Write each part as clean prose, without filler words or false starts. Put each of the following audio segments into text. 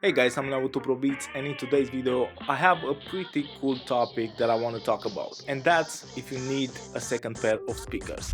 Hey guys, I'm Naruto Pro Beats, and in today's video I have a pretty cool topic that I want to talk about, and that's if you need a second pair of speakers.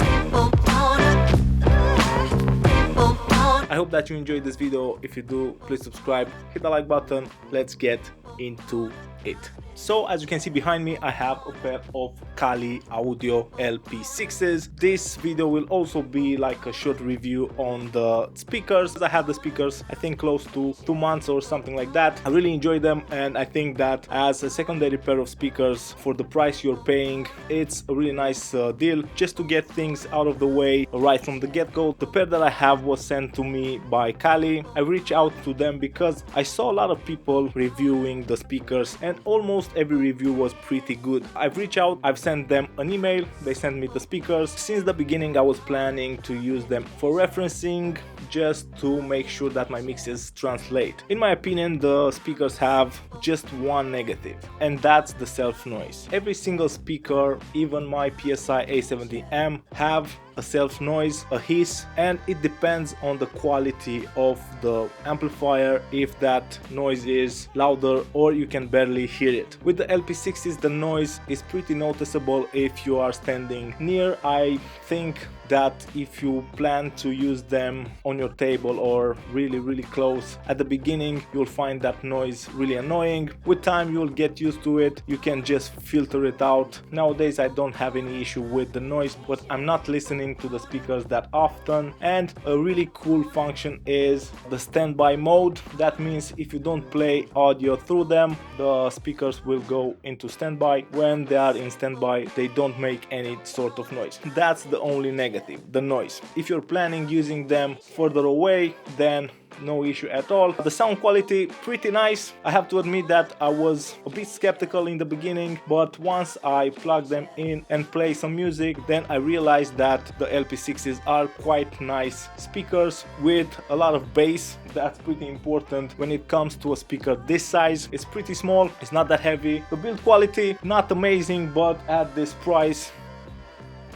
I hope that you enjoyed this video. If you do, please subscribe, hit the like button. Let's get into it. So as you can see behind me, I have a pair of Kali Audio LP-6s. This video will also be like a short review on the speakers. I had the speakers I think close to 2 months or something like that. I really enjoy them, and I think that as a secondary pair of speakers for the price you're paying, it's a really nice deal. Just to get things out of the way right from the get-go, the pair that I have was sent to me by Kali. I reached out to them because I saw a lot of people reviewing the speakers, and almost every review was pretty good. I've reached out, I've sent them an email, they sent me the speakers. Since the beginning I was planning to use them for referencing, just to make sure that my mixes translate. In my opinion, the speakers have just one negative, and that's the self noise. Every single speaker, even my PSI A70M, have a self noise, a hiss, and it depends on the quality of the amplifier if that noise is louder or you can barely hear it. With the LP6s, the noise is pretty noticeable if you are standing near. I think that if you plan to use them on your table or really close at the beginning, you'll find that noise really annoying. With time you'll get used to it, you can just filter it out. Nowadays I don't have any issue with the noise, but I'm not listening to the speakers that often. And a really cool function is the standby mode. That means if you don't play audio through them, the speakers will go into standby. When they are in standby, they don't make any sort of noise. That's the only negative, the noise. If you're planning using them further away, then no issue at all. The sound quality pretty nice. I have to admit that I was a bit skeptical in the beginning, but once I plugged them in and play some music, then I realized that the LP6s are quite nice speakers with a lot of bass. That's pretty important when it comes to a speaker this size. It's pretty small, it's not that heavy. The build quality not amazing, but at this price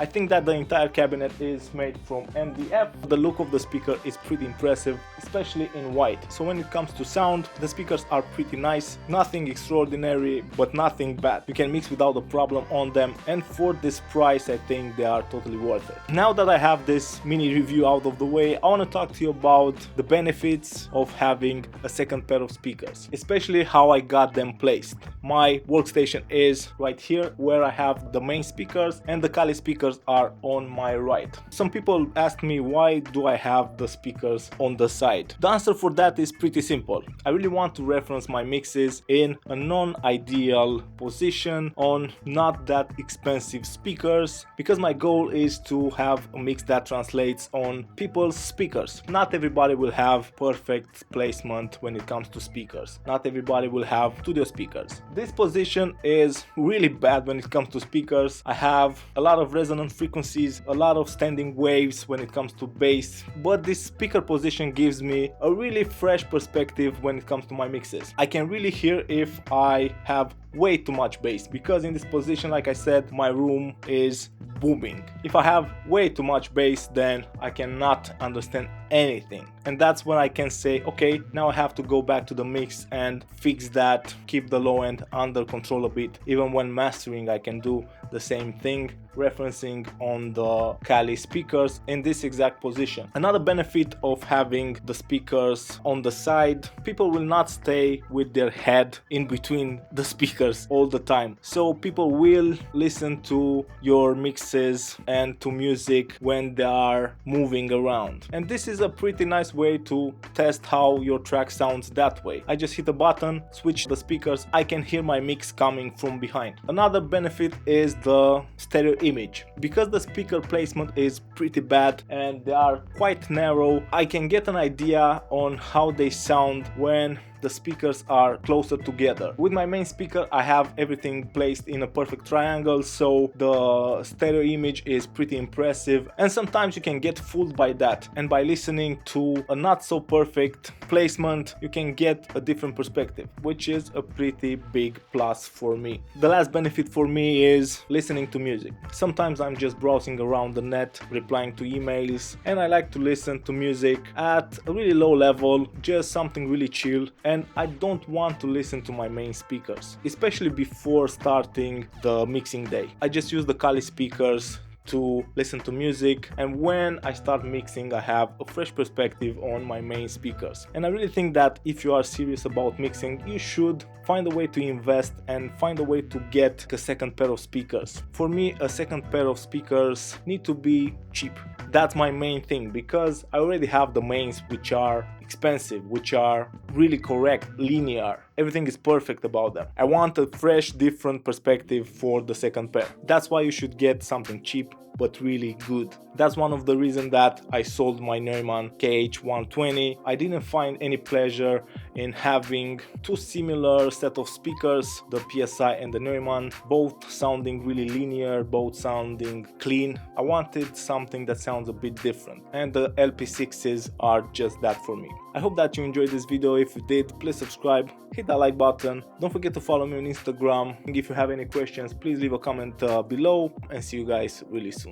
I think that the entire cabinet is made from MDF. The look of the speaker is pretty impressive, especially in white. So when it comes to sound, the speakers are pretty nice. Nothing extraordinary, but nothing bad. You can mix without a problem on them, and for this price I think they are totally worth it. Now that I have this mini review out of the way, I want to talk to you about the benefits of having a second pair of speakers, especially how I got them placed. My workstation is right here where I have the main speakers, and the Kali speakers are on my right. Some people ask me why do I have the speakers on the side. The answer for that is pretty simple. I really want to reference my mixes in a non-ideal position on not that expensive speakers, because my goal is to have a mix that translates on people's speakers. Not everybody will have perfect placement when it comes to speakers. Not everybody will have studio speakers. This position is really bad when it comes to speakers. I have a lot of resonance frequencies, a lot of standing waves when it comes to bass, but this speaker position gives me a really fresh perspective when it comes to my mixes. I can really hear if I have way too much bass, because in this position, like I said, my room is booming. If I have way too much bass, then I cannot understand anything, and that's when I can say, okay, now I have to go back to the mix and fix that, keep the low end under control a bit. Even when mastering, I can do the same thing, referencing on the Kali speakers in this exact position. Another benefit of having the speakers on the side, people will not stay with their head in between the speakers all the time, so people will listen to your mixes and to music when they are moving around, and this is a pretty nice way to test how your track sounds that way. I just hit a button, switch the speakers, I can hear my mix coming from behind. Another benefit is the stereo image. Because the speaker placement is pretty bad and they are quite narrow, I can get an idea on how they sound when the speakers are closer together. With my main speaker I have everything placed in a perfect triangle, so the stereo image is pretty impressive, and sometimes you can get fooled by that, and by listening to to a not so perfect placement, you can get a different perspective, which is a pretty big plus for me. The last benefit for me is listening to music. Sometimes I'm just browsing around the net, replying to emails, and I like to listen to music at a really low level, just something really chill, and I don't want to listen to my main speakers, especially before starting the mixing day. I just use the Kali speakers to listen to music, and when I start mixing I have a fresh perspective on my main speakers. And I really think that if you are serious about mixing, you should find a way to invest and find a way to get a second pair of speakers. For me, a second pair of speakers need to be cheap. That's my main thing, because I already have the mains, which are expensive, which are really correct, linear. Everything is perfect about them. I want a fresh, different perspective for the second pair. That's why you should get something cheap but really good. That's one of the reasons that I sold my Neumann KH120. I didn't find any pleasure in having two similar set of speakers, the PSI and the Neumann, both sounding really linear, both sounding clean. I wanted something that sounds a bit different, and the LP-6s are just that for me. I hope that you enjoyed this video. If you did, please subscribe, hit that like button. Don't forget to follow me on Instagram. And if you have any questions, please leave a comment below, and see you guys really soon.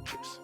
Cheers.